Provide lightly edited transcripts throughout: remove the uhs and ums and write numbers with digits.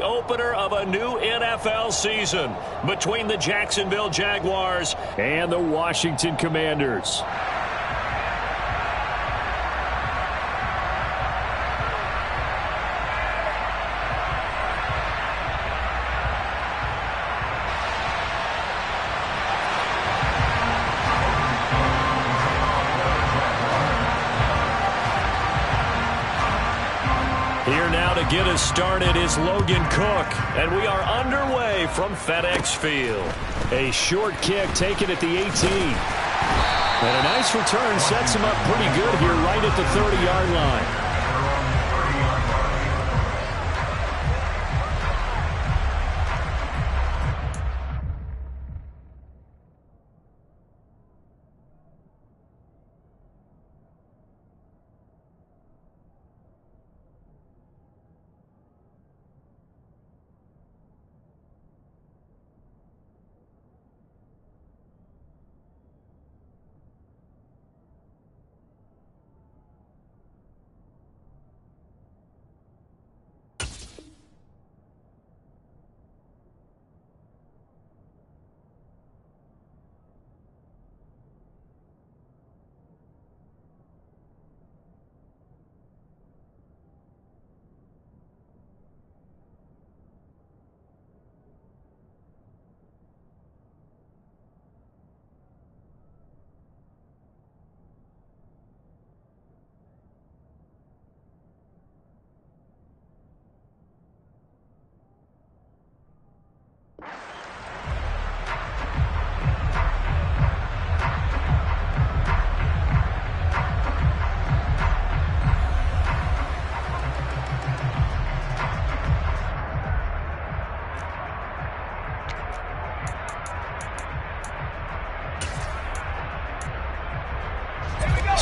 opener of a new NFL season between the Jacksonville Jaguars and the Washington Commanders. Here now to get us started is Logan Cook, and we are underway from FedEx Field. A short kick taken at the 18. And a nice return sets him up pretty good here right at the 30-yard line.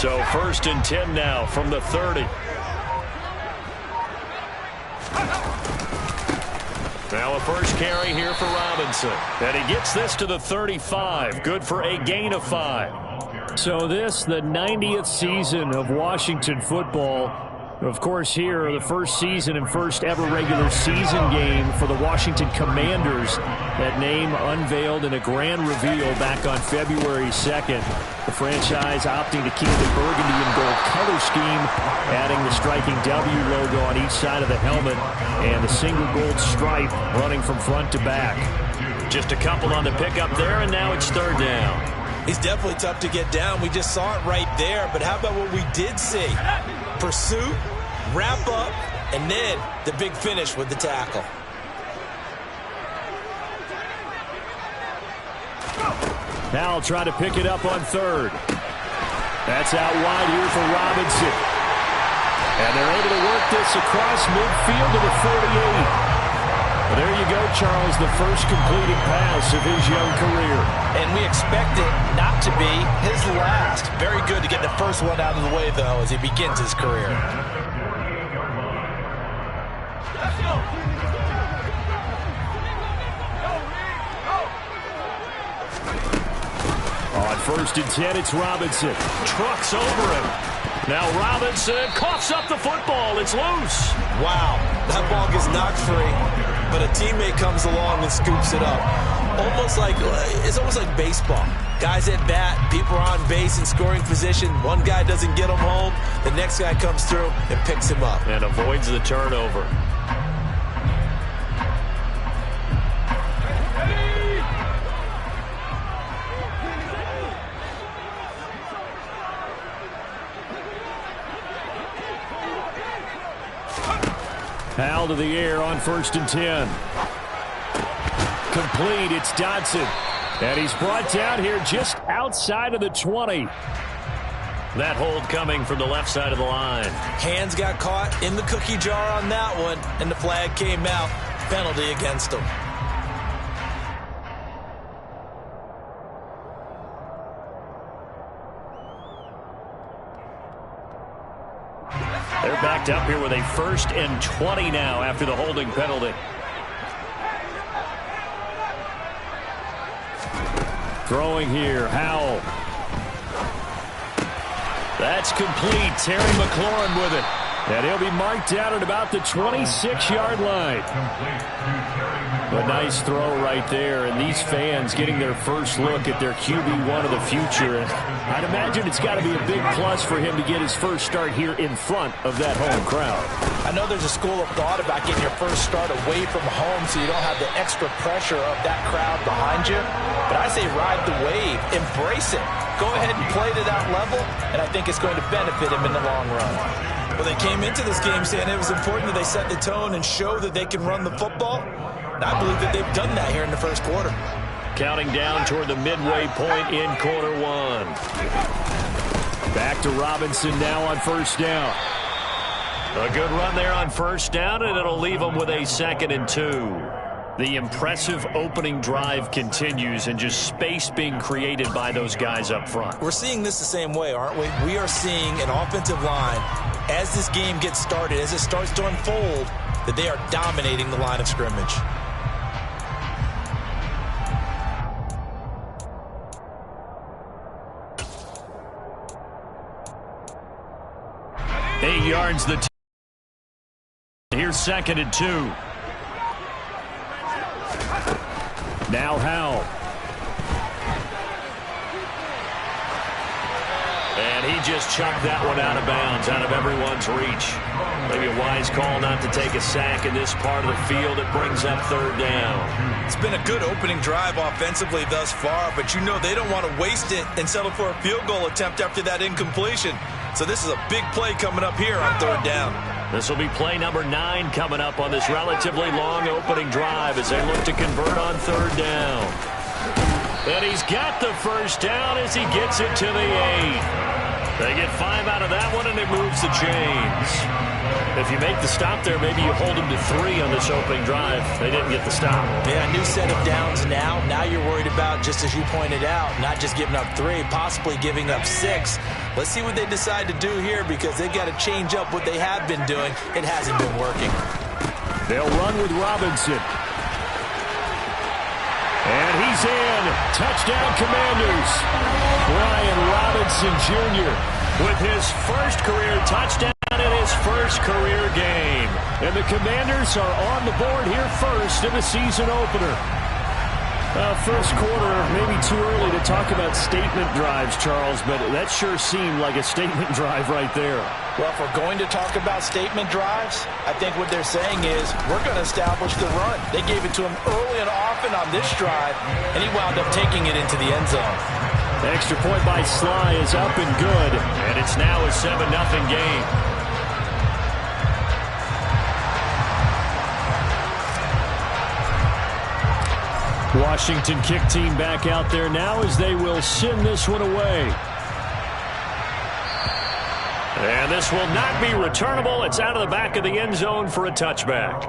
So 1st and 10 now from the 30. Now a first carry here for Robinson. And he gets this to the 35. Good for a gain of 5. So this, the 90th season of Washington football. Of course, here, the first season and first ever regular season game for the Washington Commanders. That name unveiled in a grand reveal back on February 2nd. The franchise opting to keep the burgundy and gold color scheme, adding the striking W logo on each side of the helmet and the single gold stripe running from front to back. Just a couple on the pickup there, and now it's 3rd down. He's definitely tough to get down. We just saw it right there. But how about what we did see? Pursuit, wrap up, and then the big finish with the tackle. Now I'll try to pick it up on 3rd. That's out wide here for Robinson. And they're able to work this across midfield to the 48. There you go, Charles, the first completed pass of his young career. And we expect it not to be his last. Very good to get the first one out of the way, though, as he begins his career. On 1st and 10, it's Robinson. Trucks over him. Now Robinson coughs up the football. It's loose. Wow, that ball gets knocked free, but a teammate comes along and scoops it up. It's almost like baseball. Guys at bat, people are on base in scoring position. One guy doesn't get him home. The next guy comes through and picks him up. And avoids the turnover. Foul to the air on 1st and 10. Complete, it's Dodson. And he's brought down here just outside of the 20. That hold coming from the left side of the line. Hands got caught in the cookie jar on that one, and the flag came out. Penalty against him. They're backed up here with a 1st and 20 now after the holding penalty. Throwing here, Howell. That's complete. Terry McLaurin with it. And he'll be marked out at about the 26-yard line. A nice throw right there, and these fans getting their first look at their QB1 of the future. And I'd imagine it's got to be a big plus for him to get his first start here in front of that home crowd. I know there's a school of thought about getting your first start away from home so you don't have the extra pressure of that crowd behind you. But I say ride the wave, embrace it. Go ahead and play to that level, and I think it's going to benefit him in the long run. Well, they came into this game saying it was important that they set the tone and show that they can run the football. And I believe that they've done that here in the first quarter. Counting down toward the midway point in quarter one. Back to Robinson now on first down. A good run there on first down, and it'll leave them with a 2nd and 2. The impressive opening drive continues, and just space being created by those guys up front. We're seeing this the same way, aren't we? We are seeing an offensive line, as this game gets started, as it starts to unfold, that they are dominating the line of scrimmage. Eight yards the here's 2nd and 2. Now Howell. And he just chucked that one out of bounds, out of everyone's reach. Maybe a wise call not to take a sack in this part of the field. It brings up 3rd down. It's been a good opening drive offensively thus far, but you know they don't want to waste it and settle for a field goal attempt after that incompletion. So this is a big play coming up here on 3rd down. This will be play number 9 coming up on this relatively long opening drive as they look to convert on 3rd down. And he's got the first down as he gets it to the 8. They get 5 out of that one, and it moves the chains. If you make the stop there, maybe you hold them to 3 on this opening drive. They didn't get the stop. Yeah, new set of downs now. Now you're worried about, just as you pointed out, not just giving up 3, possibly giving up 6. Let's see what they decide to do here, because they've got to change up what they have been doing. It hasn't been working. They'll run with Robinson. And he's in. Touchdown, Commanders. Brian Robinson Jr. with his first career touchdown in his first career game. And the Commanders are on the board here first in the season opener. First quarter, maybe too early to talk about statement drives, Charles, but that sure seemed like a statement drive right there. Well, if we're going to talk about statement drives, I think what they're saying is we're going to establish the run. They gave it to him early and often on this drive, and he wound up taking it into the end zone. The extra point by Sly is up and good, and it's now a 7-0 game. Washington kick team back out there now as they will send this one away. And this will not be returnable. It's out of the back of the end zone for a touchback.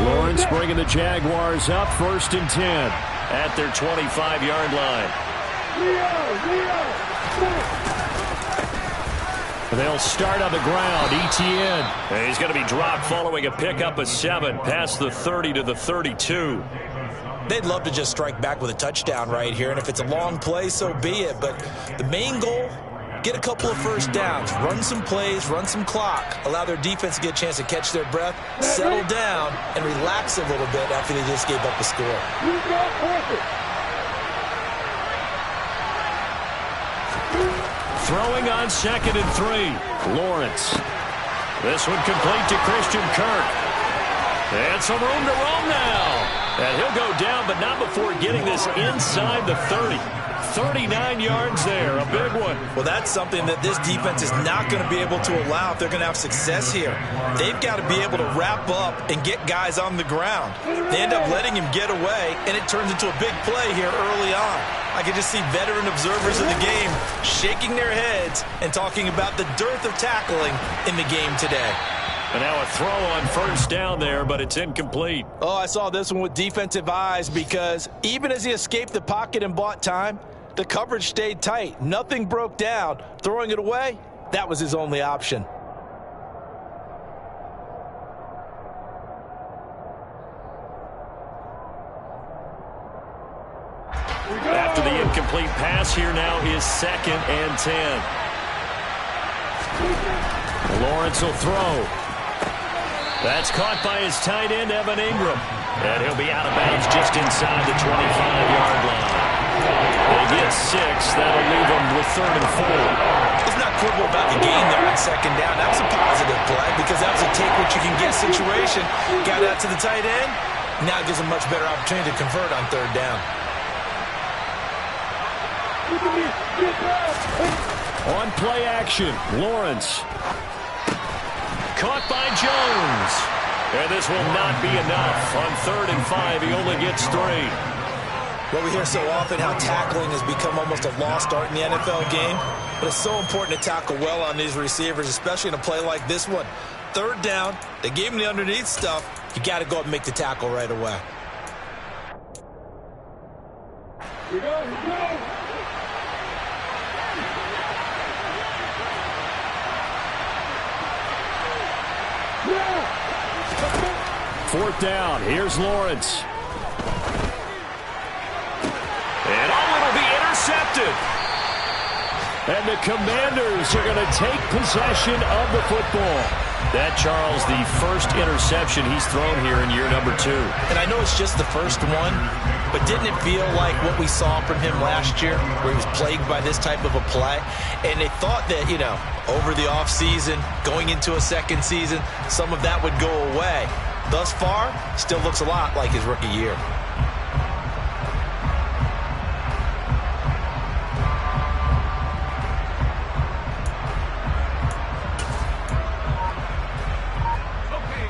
Lawrence bringing the Jaguars up 1st and 10 at their 25-yard line. They'll start on the ground. Etienne. And he's going to be dropped following a pickup of 7 past the 30 to the 32. They'd love to just strike back with a touchdown right here, and if it's a long play, so be it. But the main goal, get a couple of first downs, run some plays, run some clock, allow their defense to get a chance to catch their breath, settle down, and relax a little bit after they just gave up a score. Throwing on 2nd and 3. Lawrence. This one complete to Christian Kirk. And some room to roam now. And he'll go down, but not before getting this inside the 30. 39 yards there, a big one. Well, that's something that this defense is not going to be able to allow if they're going to have success here. They've got to be able to wrap up and get guys on the ground. They end up letting him get away, and it turns into a big play here early on. I can just see veteran observers of the game shaking their heads and talking about the dearth of tackling in the game today. And now a throw on first down there, but it's incomplete. Oh, I saw this one with defensive eyes, because even as he escaped the pocket and bought time, the coverage stayed tight. Nothing broke down. Throwing it away, that was his only option. incomplete pass here now is 2nd and 10. Lawrence will throw. That's caught by his tight end, Evan Ingram. And he'll be out of bounds just inside the 25-yard line. They get 6. That'll leave them with 3rd and 4. Let's not quibble about the gain there on 2nd down. That was a positive play because that was a take-what-you-can-get situation. Got out to the tight end. Now it gives them much better opportunity to convert on 3rd down. On play action, Lawrence. Caught by Jones. And this will not be enough. On 3rd and 5, he only gets 3. Well, we hear so often how tackling has become almost a lost art in the NFL game. But it's so important to tackle well on these receivers, especially in a play like this one. 3rd down, they gave him the underneath stuff. You got to go up and make the tackle right away. Here we go. 4th down. Here's Lawrence. And it'll be intercepted. And the Commanders are going to take possession of the football. That, Charles, the first interception he's thrown here in year number 2. And I know it's just the first one, but didn't it feel like what we saw from him last year, where he was plagued by this type of a play? And they thought that, over the offseason, going into a second season, some of that would go away. Thus far, still looks a lot like his rookie year.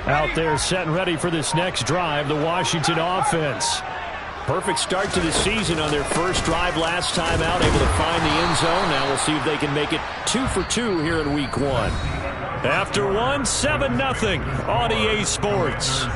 Out there set and ready for this next drive, the Washington offense. Perfect start to the season on their first drive last time out, able to find the end zone. Now we'll see if they can make it 2 for 2 here in week 1. After 1, 7-0 on EA Sports.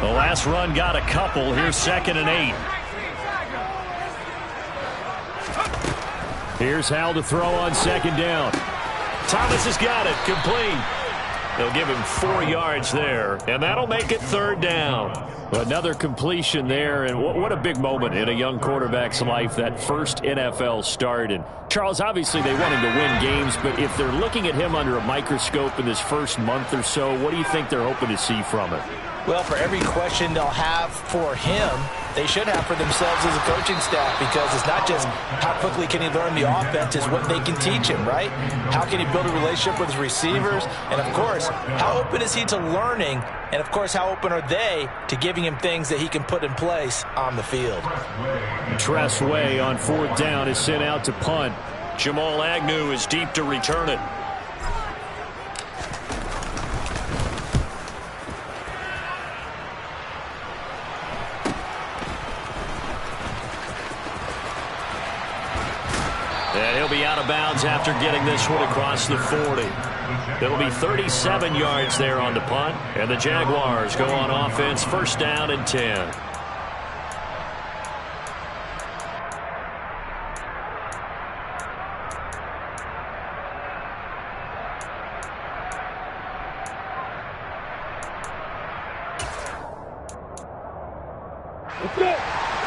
The last run got a couple. Here's 2nd and 8. Here's Hal to throw on 2nd down. Thomas has got it. Complete. They'll give him 4 yards there, and that'll make it 3rd down. Another completion there, and what a big moment in a young quarterback's life, that first NFL start. And Charles, obviously they want him to win games, but if they're looking at him under a microscope in this first month or so, what do you think they're hoping to see from it? Well, for every question they'll have for him, they should have for themselves as a coaching staff, because it's not just how quickly can he learn the offense, it's what they can teach him, right? How can he build a relationship with his receivers? And, of course, how open is he to learning? And, of course, how open are they to giving him things that he can put in place on the field? Tress Way on 4th down is sent out to punt. Jamal Agnew is deep to return it. And he'll be out of bounds after getting this one across the 40. It'll be 37 yards there on the punt. And the Jaguars go on offense, 1st down and 10.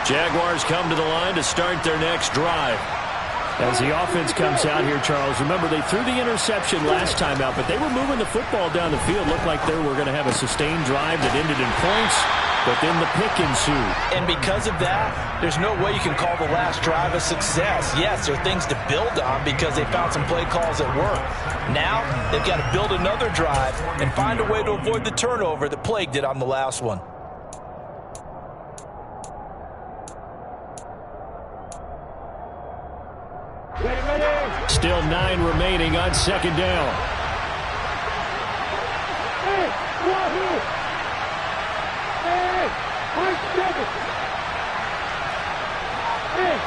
Jaguars come to the line to start their next drive. As the offense comes out here, Charles, remember they threw the interception last time out, but they were moving the football down the field. Looked like they were going to have a sustained drive that ended in points, but then the pick ensued. And because of that, there's no way you can call the last drive a success. Yes, there are things to build on because they found some play calls that work. Now, they've got to build another drive and find a way to avoid the turnover that plagued it on the last one. Still 9 remaining on 2nd down. Hey,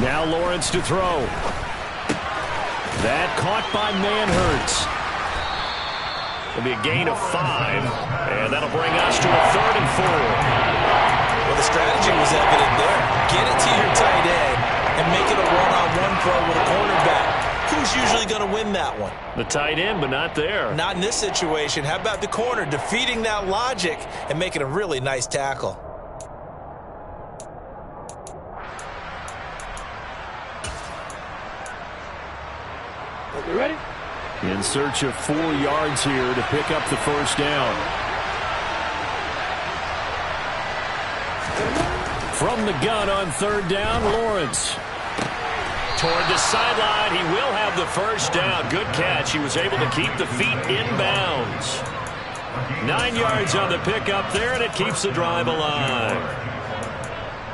Now Lawrence to throw. That caught by Manhurts. It'll be a gain of 5, and that'll bring us to a 3rd and 4. Well, the strategy was evident there. Get it to your tight end and make it a one-on-one throw with a cornerback. Who's usually going to win that one? The tight end, but not there. Not in this situation. How about the corner defeating that logic and making a really nice tackle? You ready? In search of 4 yards here to pick up the first down. From the gun on 3rd down, Lawrence. Toward the sideline, he will have the first down. Good catch. He was able to keep the feet in bounds. 9 yards on the pickup there, and it keeps the drive alive.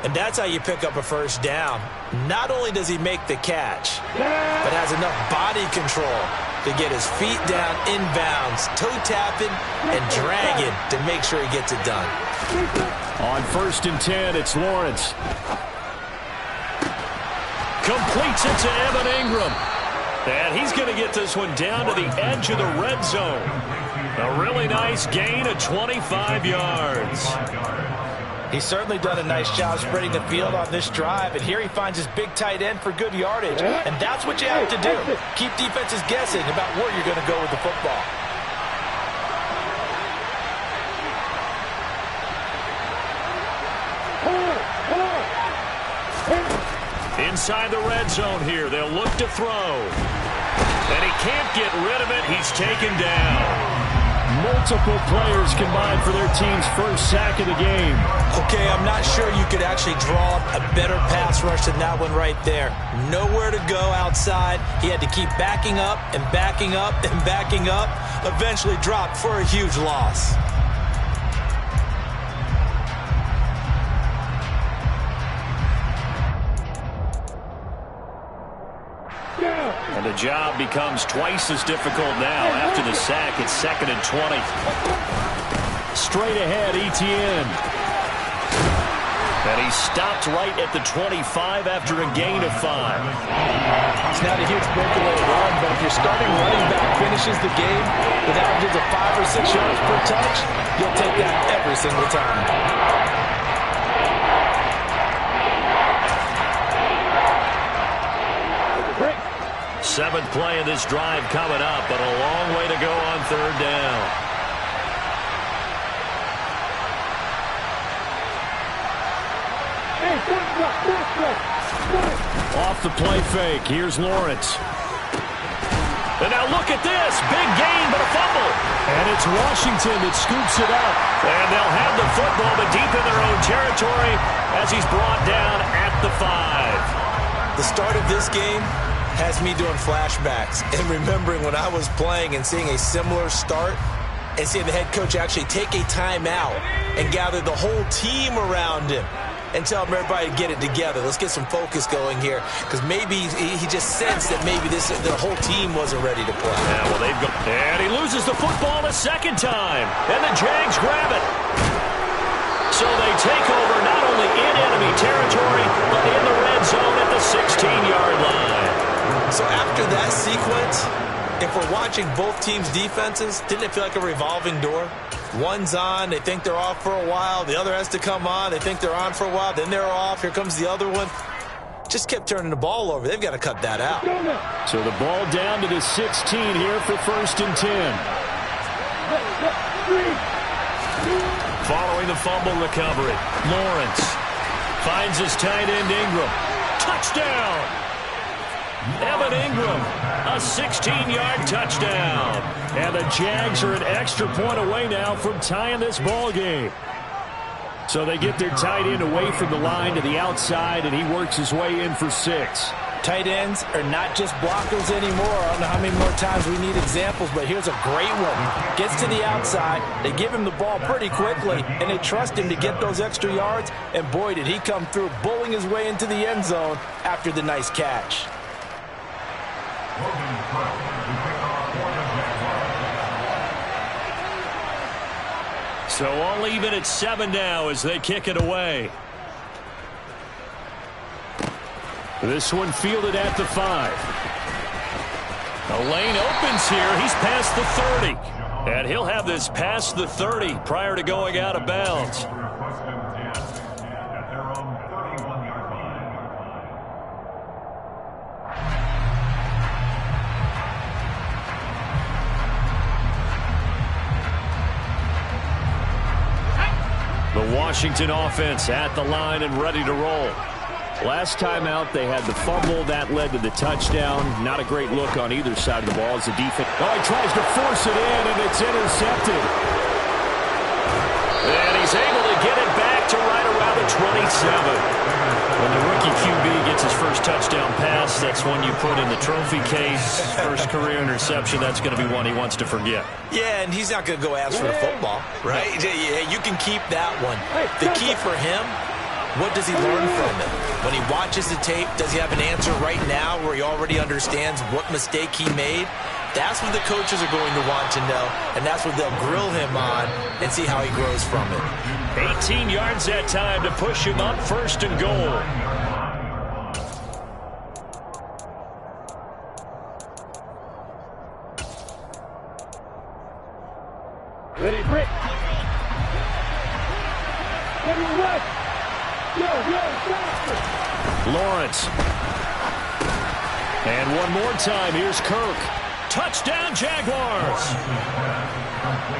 And that's how you pick up a first down. Not only does he make the catch, but has enough body control to get his feet down in bounds, toe tapping and dragging to make sure he gets it done. On 1st and 10, it's Lawrence. Completes it to Evan Ingram. And he's going to get this one down to the edge of the red zone. A really nice gain of 25 yards. He's certainly done a nice job spreading the field on this drive, and here he finds his big tight end for good yardage. And that's what you have to do. Keep defenses guessing about where you're going to go with the football. Inside the red zone here, they'll look to throw. And he can't get rid of it. He's taken down. Multiple players combined for their team's first sack of the game. Okay, I'm not sure you could actually draw up a better pass rush than that one right there. Nowhere to go outside. He had to keep backing up and backing up and backing up. Eventually dropped for a huge loss. And the job becomes twice as difficult now after the sack. It's 2nd and 20. Straight ahead, Etienne. And he stopped right at the 25 after a gain of 5. It's not a huge breakaway run, but if your starting running back finishes the game with averages of 5 or 6 yards per touch, you'll take that every single time. 7th play of this drive coming up, but a long way to go on 3rd down. Off the play fake. Here's Lawrence. And now look at this. Big gain, but a fumble. And it's Washington that scoops it up. And they'll have the football, but deep in their own territory as he's brought down at the 5. The start of this game has me doing flashbacks and remembering when I was playing and seeing a similar start and seeing the head coach actually take a timeout and gather the whole team around him and tell him everybody to get it together. Let's get some focus going here, because maybe he just sensed that maybe the whole team wasn't ready to play. Yeah, well, they've got, and he loses the football a 2nd time, and the Jags grab it. So they take over not only in enemy territory, but in the red zone at the 16-yard line. So after that sequence, if we're watching both teams' defenses, didn't it feel like a revolving door? One's on, they think they're off for a while. The other has to come on, they think they're on for a while. Then they're off, here comes the other one. Just kept turning the ball over. They've got to cut that out. So the ball down to the 16 here for 1st and 10. Following the fumble recovery, Lawrence finds his tight end Ingram. Touchdown! Evan Ingram, a 16-yard touchdown. And the Jags are an extra point away now from tying this ball game. So they get their tight end away from the line to the outside, and he works his way in for 6. Tight ends are not just blockers anymore. I don't know how many more times we need examples, but here's a great one. Gets to the outside, they give him the ball pretty quickly, and they trust him to get those extra yards, and boy, did he come through, bowling his way into the end zone after the nice catch. So all even at 7 now as they kick it away. This one fielded at the 5. The lane opens here. He's past the 30. And he'll have this past the 30 prior to going out of bounds. The Washington offense at the line and ready to roll. Last time out, they had the fumble. That led to the touchdown. Not a great look on either side of the ball as the defense. Oh, he tries to force it in, and it's intercepted. And he's able to get it back to right around the 27. When the rookie QB gets his first touchdown pass, that's one you put in the trophy case. First career interception, that's going to be one he wants to forget. Yeah, and he's not going to go ask for the football, right? Yeah, you can keep that one. The key for him, what does he learn from it? When he watches the tape, does he have an answer right now where he already understands what mistake he made? That's what the coaches are going to want to know, and that's what they'll grill him on and see how he grows from it. 18 yards that time to push him up, 1st and goal. Ready, Brick. Ready, right. Lawrence. And one more time, here's Kirk. Touchdown, Jaguars.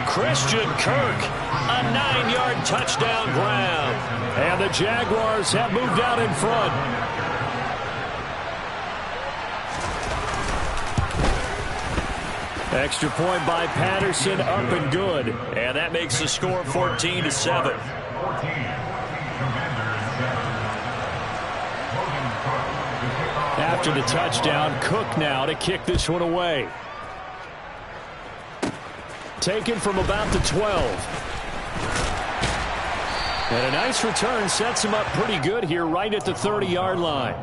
Christian Kirk, a 9-yard touchdown grab. And the Jaguars have moved out in front. Extra point by Patterson, up and good. And that makes the score 14-7. After the touchdown, Cook now to kick this one away. Taken from about the 12. And a nice return sets him up pretty good here right at the 30-yard line.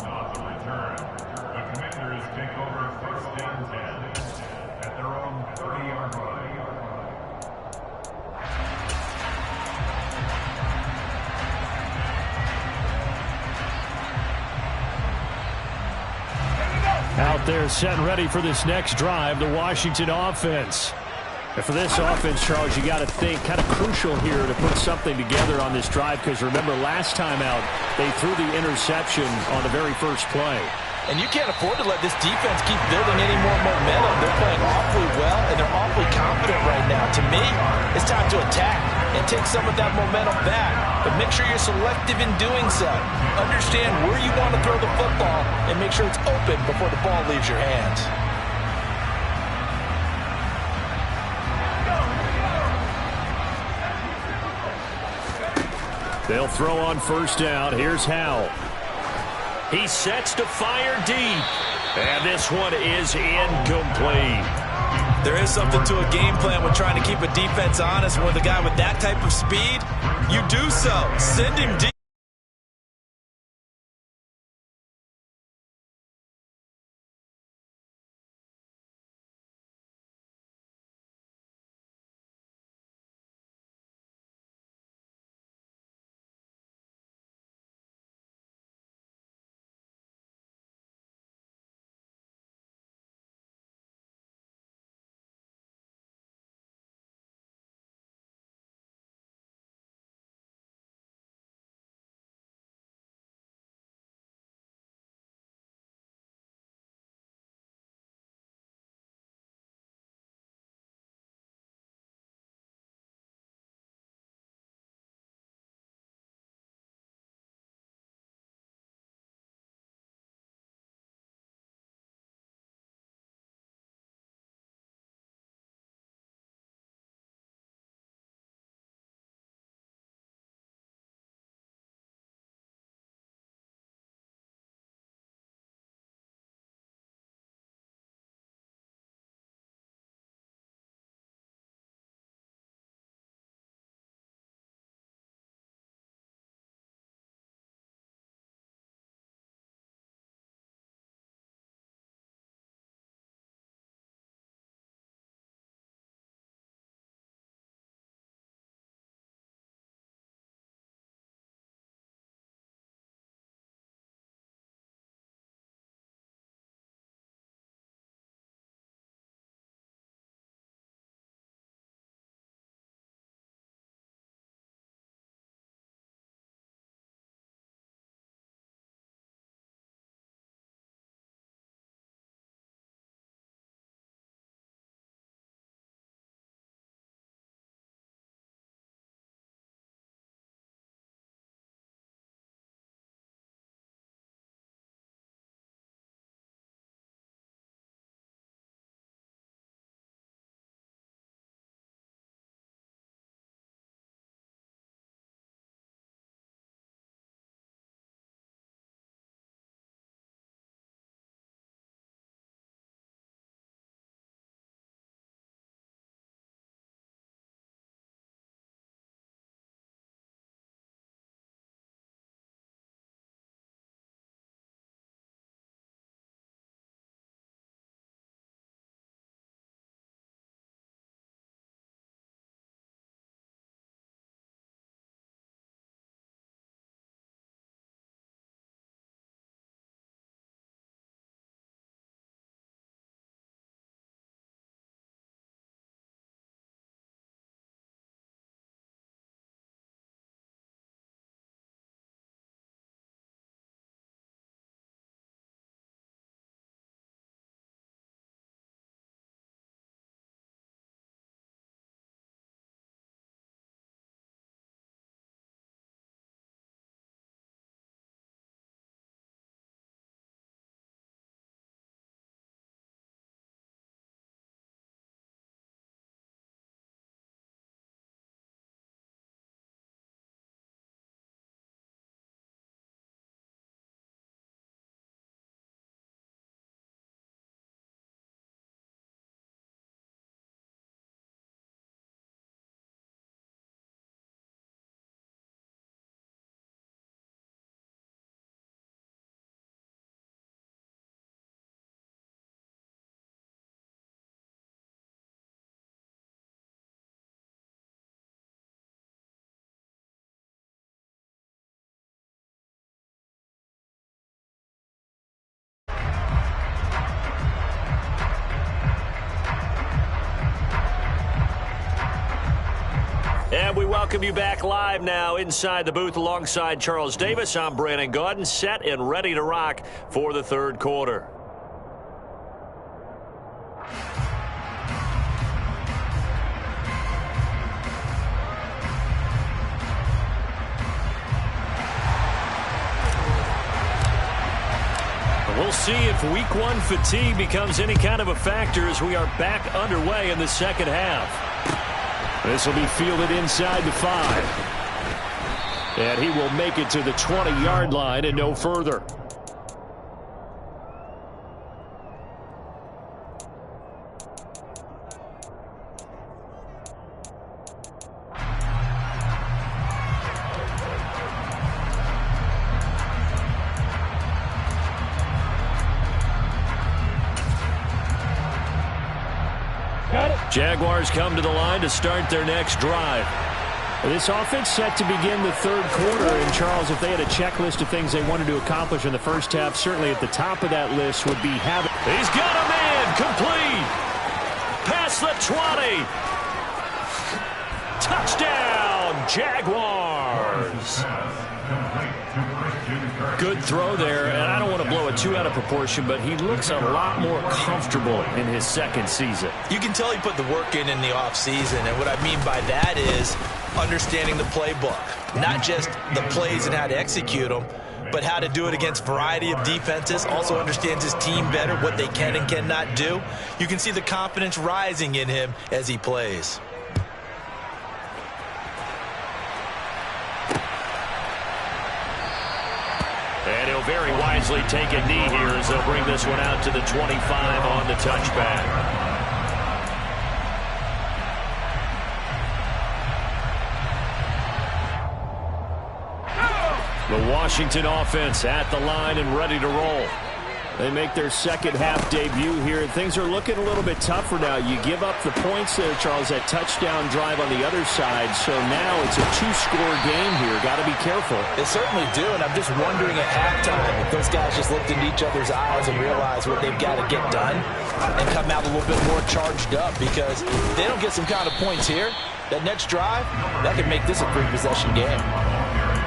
Out there set and ready for this next drive, the Washington offense. And for this offense, Charles, you got to think kind of crucial here to put something together on this drive because remember last time out they threw the interception on the very first play. And you can't afford to let this defense keep building any more momentum. They're playing awfully well, and they're awfully confident right now. To me, it's time to attack and take some of that momentum back. But make sure you're selective in doing so. Understand where you want to throw the football and make sure it's open before the ball leaves your hands. They'll throw on 1st down. Here's Howell. He sets to fire deep. And this one is incomplete. There is something to a game plan when trying to keep a defense honest. With a guy with that type of speed, you do so. Send him deep. And we welcome you back live now inside the booth alongside Charles Davis. I'm Brandon Gaudin, set and ready to rock for the third quarter. We'll see if week one fatigue becomes any kind of a factor as we are back underway in the second half. This will be fielded inside the 5. And he will make it to the 20-yard line and no further. Jaguars come to the line to start their next drive. This offense set to begin the third quarter. And, Charles, if they had a checklist of things they wanted to accomplish in the first half, certainly at the top of that list would be having... He's got a man complete. Past the 20. Touchdown, Jaguars. Good throw there, and I don't want to blow it too out of proportion, but he looks a lot more comfortable in his second season. You can tell he put the work in the offseason, and what I mean by that is understanding the playbook. Not just the plays and how to execute them, but how to do it against a variety of defenses. Also understands his team better, what they can and cannot do. You can see the confidence rising in him as he plays. And he'll very wisely take a knee here as they'll bring this one out to the 25 on the touchback. The Washington offense at the line and ready to roll. They make their second half debut here. Things are looking a little bit tougher now. You give up the points there, Charles, that touchdown drive on the other side. So now it's a two-score game here. Got to be careful. They certainly do, and I'm just wondering at halftime if those guys just looked into each other's eyes and realized what they've got to get done and come out a little bit more charged up, because if they don't get some kind of points here, that next drive, that could make this a three-possession game.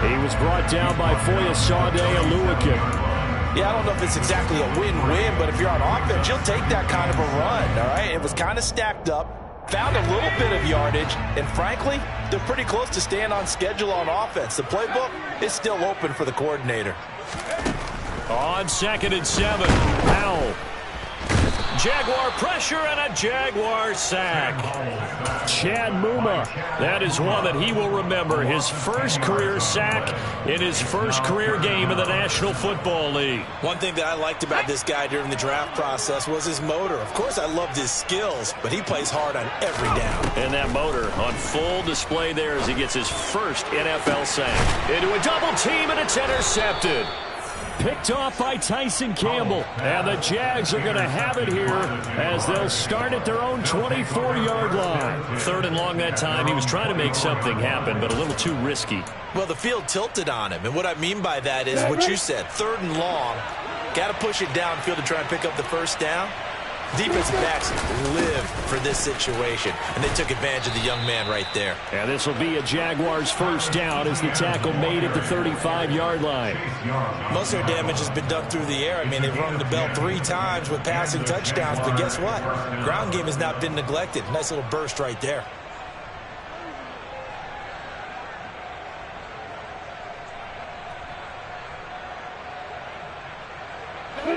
He was brought down by Foyesade Oluwakim. Yeah, I don't know if it's exactly a win-win, but if you're on offense, you'll take that kind of a run, all right? It was kind of stacked up, found a little bit of yardage, and frankly, they're pretty close to staying on schedule on offense. The playbook is still open for the coordinator. On 2nd and 7, Powell. Jaguar pressure and a Jaguar sack. Chad Muma, that is one that he will remember. His first career sack in his first career game in the National Football League. One thing that I liked about this guy during the draft process was his motor. Of course, I loved his skills, but he plays hard on every down. And that motor on full display there as he gets his first NFL sack. Into a double team, and it's intercepted. Picked off by Tyson Campbell. And the Jags are going to have it here as they'll start at their own 24-yard line. 3rd and long that time. He was trying to make something happen, but a little too risky. Well, the field tilted on him, and what I mean by that is what you said. 3rd and long. Got to push it downfield to try and pick up the first down. Defensive backs lived for this situation, and they took advantage of the young man right there. And this will be a Jaguars first down as the tackle made at the 35-yard line. Most of their damage has been done through the air. I mean, they've rung the bell 3 times with passing touchdowns, but guess what? Ground game has not been neglected. Nice little burst right there.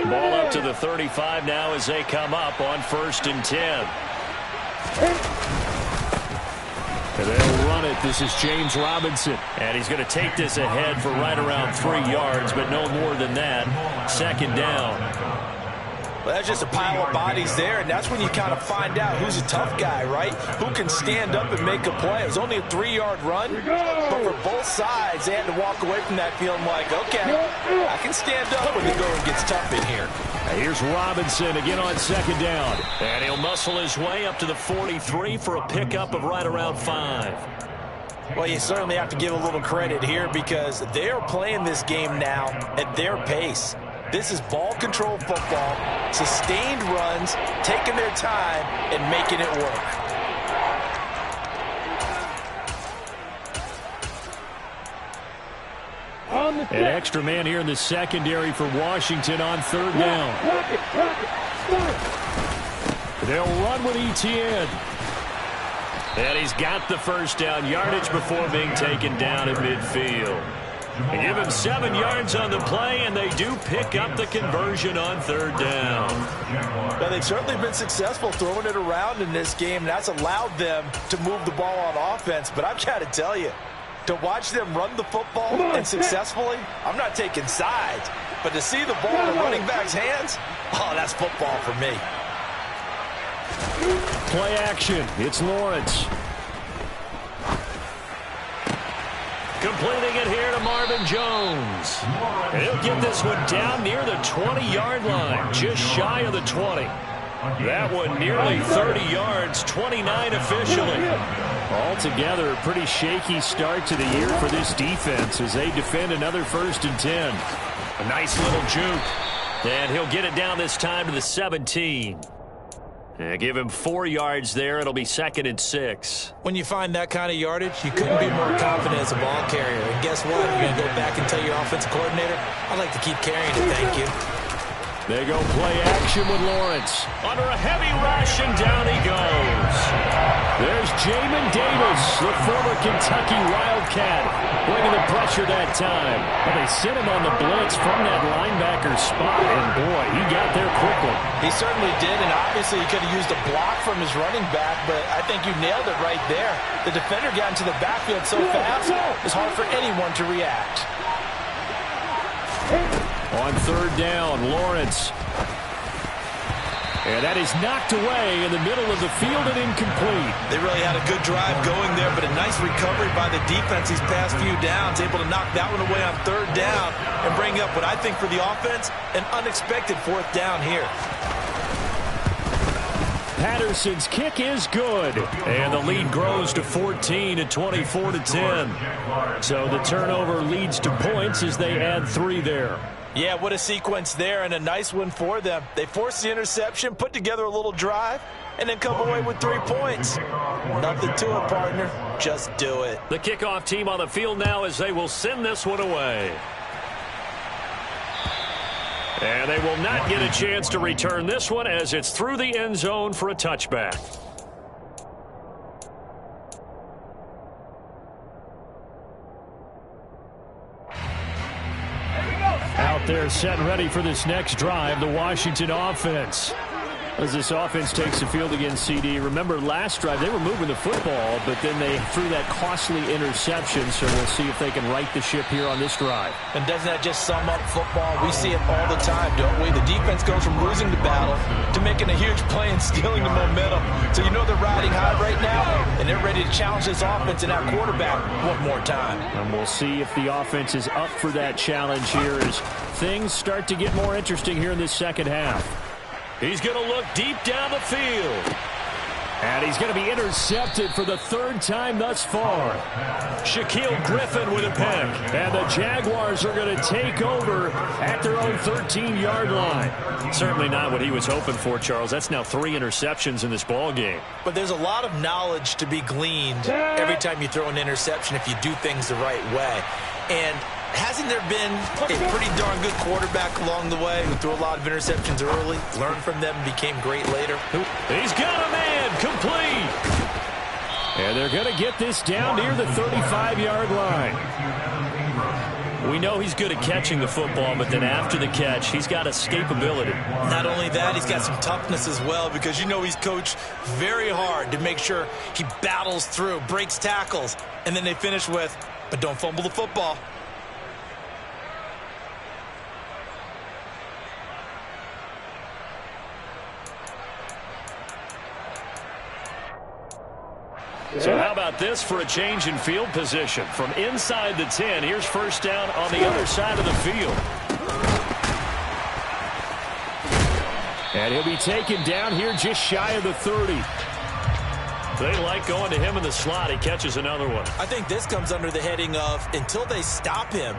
Ball up to the 35 now as they come up on 1st and 10. And they'll run it. This is James Robinson. And he's going to take this ahead for right around 3 yards, but no more than that. 2nd down. Well, that's just a pile of bodies there, and that's when you kind of find out who's a tough guy, right? Who can stand up and make a play. It was only a 3-yard run, but for both sides, they had to walk away from that feeling like, okay, I can stand up when the going gets tough in here. And here's Robinson again on 2nd down. And he'll muscle his way up to the 43 for a pickup of right around 5. Well, you certainly have to give a little credit here because they're playing this game now at their pace. This is ball control football, sustained runs, taking their time, and making it work. on the An extra man here in the secondary for Washington on third down. They'll run with Etienne. And he's got the first down yardage before being taken down at midfield. They give him 7 yards on the play, and they do pick up the conversion on third down. Well, they've certainly been successful throwing it around in this game. That's allowed them to move the ball on offense. But I've got to tell you, to watch them run the football and successfully, I'm not taking sides. But to see the ball in the running back's hands, oh, that's football for me. Play action. It's Lawrence. Completing it here to Marvin Jones. And he'll get this one down near the 20-yard line, just shy of the 20. That one nearly 30 yards, 29 officially. Altogether, a pretty shaky start to the year for this defense as they defend another 1st and 10. A nice little juke. And he'll get it down this time to the 17. Give him 4 yards there. It'll be 2nd and 6. When you find that kind of yardage, you couldn't be more confident as a ball carrier. And guess what? You're going to go back and tell your offensive coordinator, I'd like to keep carrying it, thank you. They go play action with Lawrence. Under a heavy rush, and down he goes. There's Jamin Davis, the former Kentucky Wildcat, bringing the pressure that time. But they sent him on the blitz from that linebacker spot, and boy, he got there quickly. He certainly did, and obviously he could have used a block from his running back, but I think you nailed it right there. The defender got into the backfield so fast, it's hard for anyone to react. On third down, Lawrence. And that is knocked away in the middle of the field and incomplete. They really had a good drive going there, but a nice recovery by the defense these past few downs, able to knock that one away on third down and bring up what I think for the offense, an unexpected 4th down here. Patterson's kick is good, and the lead grows to 14 at 24-10. So the turnover leads to points as they add 3 there. Yeah, what a sequence there, and a nice one for them. They forced the interception, put together a little drive, and then come away with 3 points. Nothing to it, partner. Just do it. The kickoff team on the field now as they will send this one away. And they will not get a chance to return this one as it's through the end zone for a touchback. Out there set and ready for this next drive, the Washington offense. As this offense takes the field against CD. Remember last drive they were moving the football, but then they threw that costly interception, so we'll see if they can right the ship here on this drive. And doesn't that just sum up football? We see it all the time, don't we? The defense goes from losing the battle to making a huge play and stealing the momentum. So you know they're riding high right now, and they're ready to challenge this offense and that quarterback one more time. And we'll see if the offense is up for that challenge here as things start to get more interesting here in this second half. He's going to look deep down the field. And he's going to be intercepted for the 3rd time thus far. Shaquille Griffin with a pick. And the Jaguars are going to take over at their own 13-yard line. Certainly not what he was hoping for, Charles. That's now 3 interceptions in this ball game. But there's a lot of knowledge to be gleaned every time you throw an interception if you do things the right way. And hasn't there been a pretty darn good quarterback along the way who threw a lot of interceptions early, learned from them, and became great later? He's got a man complete. And they're going to get this down near the 35-yard line. We know he's good at catching the football, but then after the catch, he's got escapability. Not only that, he's got some toughness as well, because you know he's coached very hard to make sure he battles through, breaks tackles, and then they finish with, but don't fumble the football. So how about this for a change in field position? From inside the 10, here's first down on the other side of the field. And he'll be taken down here just shy of the 30. They like going to him in the slot. He catches another one. I think this comes under the heading of until they stop him,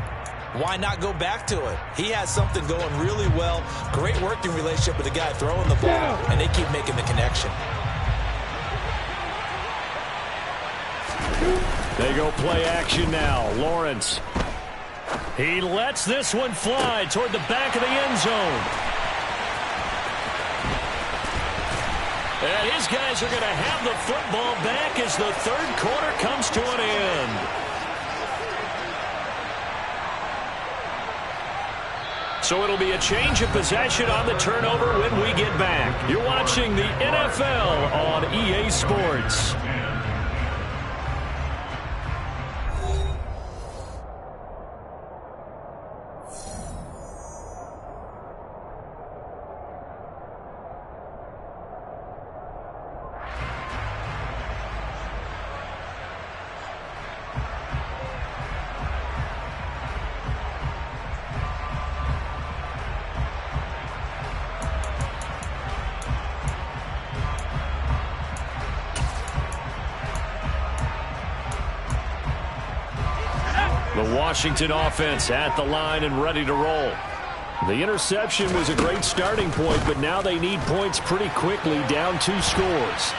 why not go back to it? He has something going really well. Great working relationship with the guy throwing the ball, and they keep making the connection. They go play action now. Lawrence. He lets this one fly toward the back of the end zone. And his guys are going to have the football back as the third quarter comes to an end. So it'll be a change of possession on the turnover when we get back. You're watching the NFL on EA Sports. The Washington offense at the line and ready to roll. The interception was a great starting point, but now they need points pretty quickly, down 2 scores.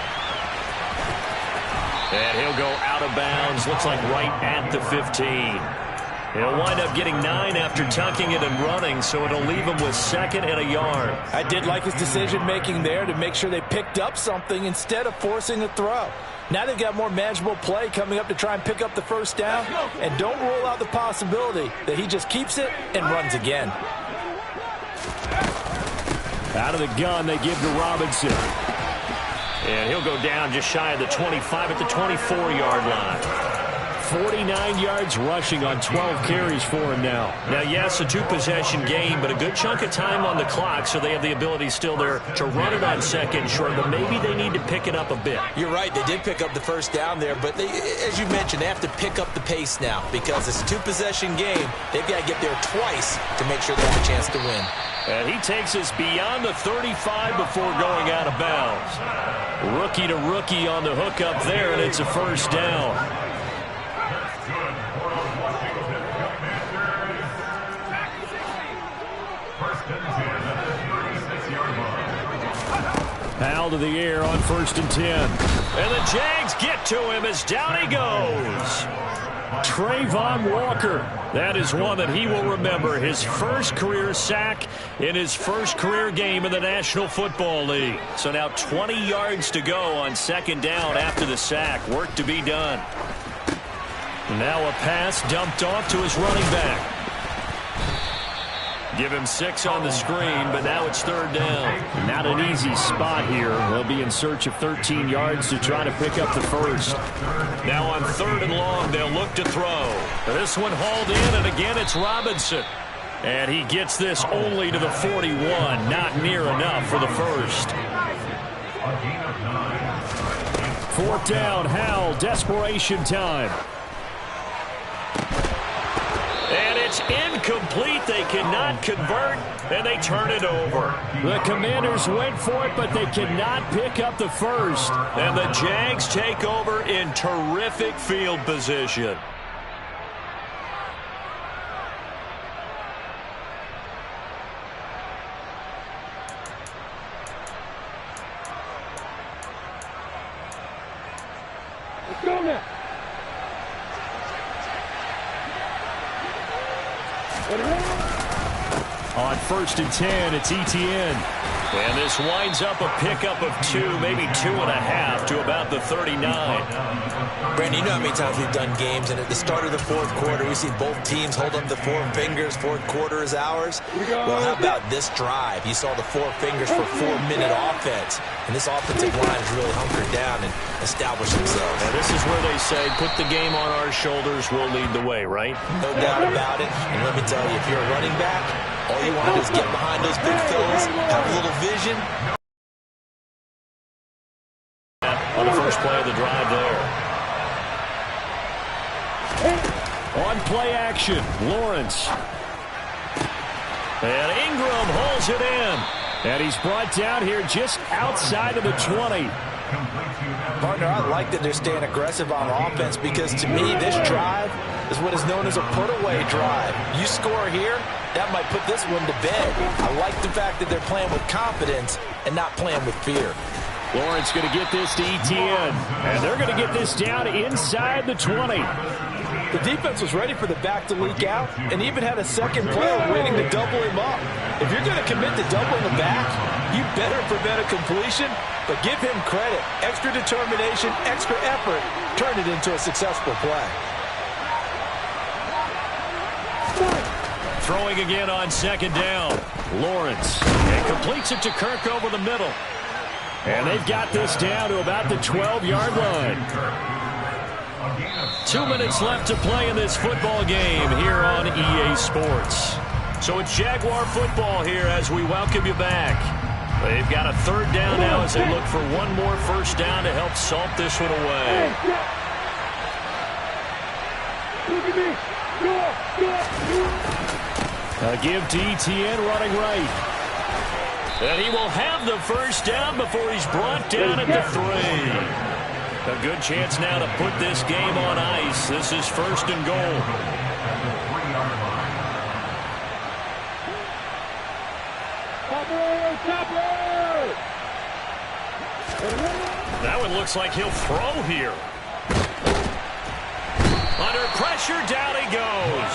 And he'll go out of bounds, looks like right at the 15. He'll wind up getting 9 after tucking it and running, so it'll leave him with 2nd and a yard. I did like his decision-making there to make sure they picked up something instead of forcing a throw. Now they've got more manageable play coming up to try and pick up the first down, and don't rule out the possibility that he just keeps it and runs again. Out of the gun, they give to Robinson. And he'll go down just shy of the 25 at the 24-yard line. 49 yards rushing on 12 carries for him now. Now, yes, a 2-possession game, but a good chunk of time on the clock, so they have the ability still there to run it on second short, but maybe they need to pick it up a bit. You're right. They did pick up the first down there, but they, as you mentioned, they have to pick up the pace now because it's a 2-possession game. They've got to get there twice to make sure they have a chance to win. And he takes us beyond the 35 before going out of bounds. Rookie to rookie on the hook up there, and it's a first down. Foul to the air on 1st and 10. And the Jags get to him as down he goes. Trayvon Walker. That is one that he will remember. His first career sack in his first career game in the National Football League. So now 20 yards to go on 2nd down after the sack. Work to be done. Now a pass dumped off to his running back. Give him 6 on the screen, but now it's 3rd down. Not an easy spot here. They'll be in search of 13 yards to try to pick up the first. Now on 3rd and long, they'll look to throw. This one hauled in, and again it's Robinson. And he gets this only to the 41. Not near enough for the first. 4th down, Howell, desperation time. And it's incomplete. They cannot convert, and they turn it over. The Commanders went for it, but they cannot pick up the first. And the Jags take over in terrific field position. Let's go now. On 1st and 10, it's Etienne. And this winds up a pickup of 2, maybe 2.5 to about the 39. Brandon, you know how many times we've done games, and at the start of the 4th quarter, we see both teams hold up the 4 fingers. 4th quarter is ours. Well, how about this drive? You saw the 4 fingers for 4-minute offense, and this offensive line has really hunkered down and established themselves. Now, this is where they say, put the game on our shoulders, we'll lead the way, right? No doubt about it. And let me tell you, if you're a running back, all you want to do is get behind those big fellas, have a little vision. On the first play of the drive there. On play action, Lawrence. And Ingram holds it in. And he's brought down here just outside of the 20. Partner, I like that they're staying aggressive on offense because, to me, this drive is what is known as a put-away drive. You score here, that might put this one to bed. I like the fact that they're playing with confidence and not playing with fear. Lawrence going to get this to Etienne. And they're going to get this down inside the 20. The defense was ready for the back to leak out and even had a second player waiting to double him up. If you're going to commit to doubling the back, you better prevent a completion, but give him credit. Extra determination, extra effort, turn it into a successful play. Throwing again on second down. Lawrence. And completes it to Kirk over the middle. And they've got this down to about the 12-yard line. 2 minutes left to play in this football game here on EA Sports. So it's Jaguar football here as we welcome you back. They've got a third down now as they look for one more first down to help salt this one away. Look at me. A give to ETN running right. And he will have the first down before he's brought down at the 3. A good chance now to put this game on ice. This is first and goal. That one looks like he'll throw here. Under pressure, down he goes.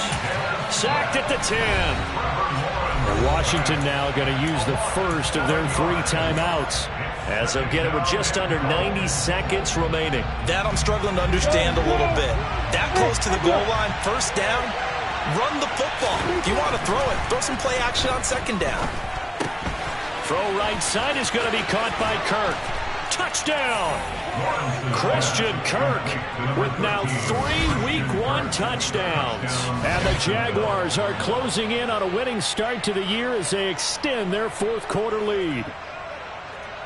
Sacked at the 10. Washington now going to use the first of their 3 timeouts as they'll get it with just under 90 seconds remaining. That I'm struggling to understand a little bit. That close to the goal line, first down, run the football. If you want to throw it, throw some play action on second down. Throw right side is going to be caught by Kirk. Touchdown! Christian Kirk with now 3 Week 1 touchdowns. And the Jaguars are closing in on a winning start to the year as they extend their 4th quarter lead.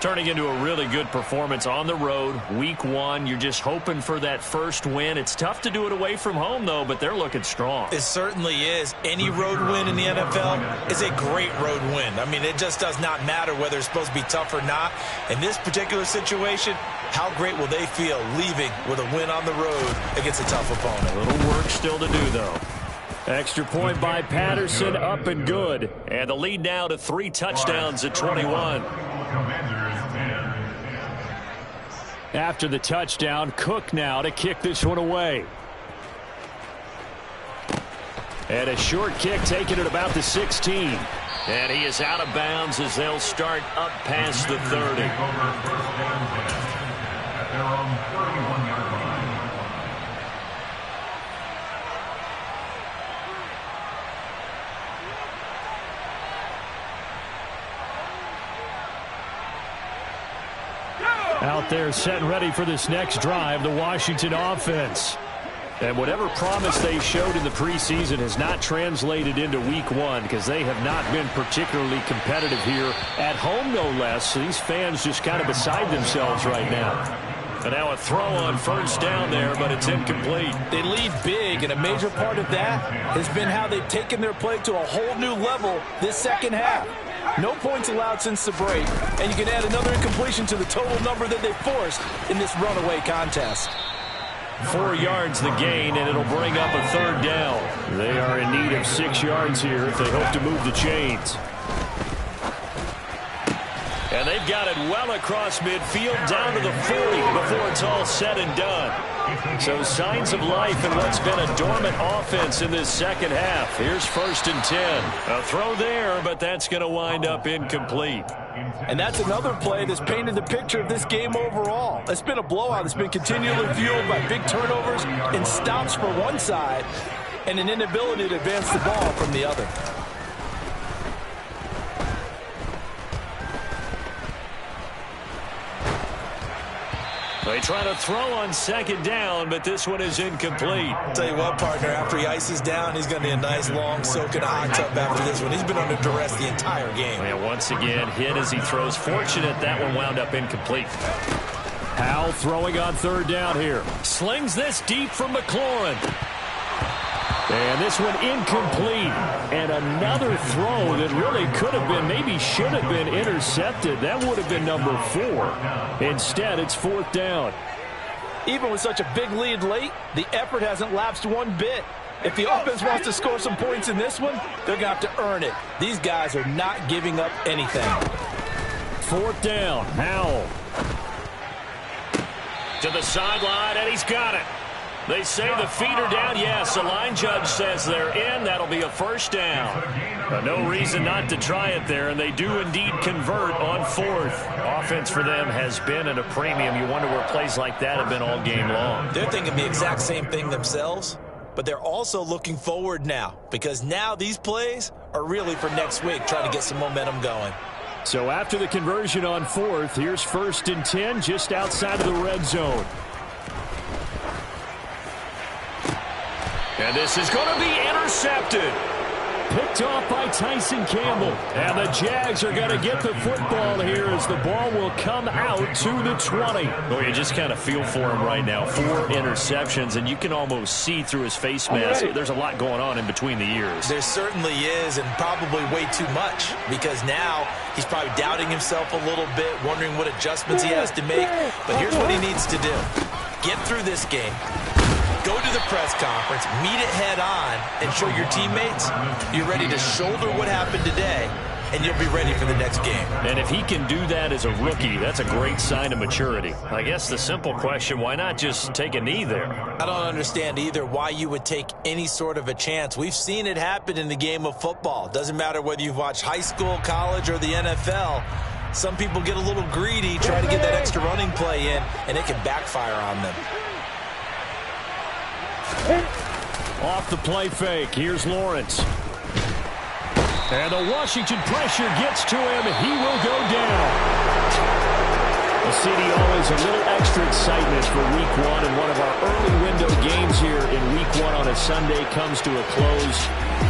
Turning into a really good performance on the road. Week 1, you're just hoping for that first win. It's tough to do it away from home, though, but they're looking strong. It certainly is. Any road win in the NFL is a great road win. I mean, it just does not matter whether it's supposed to be tough or not. In this particular situation, how great will they feel leaving with a win on the road against a tough opponent? A little work still to do, though. Extra point by Patterson, up and good. And the lead now to 3 touchdowns at 21. After the touchdown, Cook now to kick this one away. And a short kick taken at about the 16. And he is out of bounds as they'll start up past the 30. Out there set and ready for this next drive, the Washington offense. And whatever promise they showed in the preseason has not translated into Week 1 because they have not been particularly competitive here at home, no less. So these fans just kind of beside themselves right now. And now a throw on first down there, but it's incomplete. They lead big, and a major part of that has been how they've taken their play to a whole new level this second half. No points allowed since the break, and you can add another incompletion to the total number that they forced in this runaway contest. 4 yards the gain, and it'll bring up a third down. They are in need of 6 yards here if they hope to move the chains. And they've got it well across midfield down to the 40 before it's all said and done. So signs of life in what's been a dormant offense in this second half. Here's first and 10. A throw there, but that's going to wind up incomplete. And that's another play that's painted the picture of this game overall. It's been a blowout. It's been continually fueled by big turnovers and stops for one side and an inability to advance the ball from the other. They try to throw on second down, but this one is incomplete. Tell you what, partner, after he ices down, he's going to need a nice long soak in a hot tub after this one. He's been under duress the entire game. And once again, hit as he throws. Fortunate that one wound up incomplete. Howell throwing on third down here. Slings this deep from McLaurin. And this one incomplete. And another throw that really could have been, maybe should have been intercepted. That would have been number 4. Instead, it's fourth down. Even with such a big lead late, the effort hasn't lapsed one bit. If the offense wants to score some points in this one, they're going to have to earn it. These guys are not giving up anything. Fourth down. Howell. To the sideline, and he's got it. They say the feet are down. Yes, the line judge says they're in. That'll be a first down. No reason not to try it there, and they do indeed convert on fourth. Offense for them has been at a premium. You wonder where plays like that have been all game long. They're thinking the exact same thing themselves, but they're also looking forward now, because now these plays are really for next week, trying to get some momentum going. So after the conversion on fourth, here's 1st and 10 just outside of the red zone. And this is going to be intercepted. Picked off by Tyson Campbell. And the Jags are going to get the football here as the ball will come out to the 20. Well, you just kind of feel for him right now. 4 interceptions, and you can almost see through his face mask. There's a lot going on in between the ears. There certainly is, and probably way too much, because now he's probably doubting himself a little bit, wondering what adjustments he has to make. But here's what he needs to do. Get through this game. Go to the press conference, meet it head on, and show your teammates you're ready to shoulder what happened today, and you'll be ready for the next game. And if he can do that as a rookie, that's a great sign of maturity. I guess the simple question, why not just take a knee there? I don't understand either why you would take any sort of a chance. We've seen it happen in the game of football. Doesn't matter whether you've watched high school, college, or the NFL. Some people get a little greedy, try to get that extra running play in, and it can backfire on them. Off the play fake, here's Lawrence. And the Washington pressure gets to him. He will go down. The CD always a little extra excitement for Week 1, and one of our early window games here in Week 1 on a Sunday comes to a close.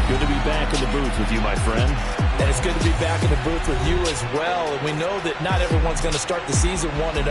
Good to be back in the booth with you, my friend. And it's good to be back in the booth with you as well. And we know that not everyone's going to start the season 1-0.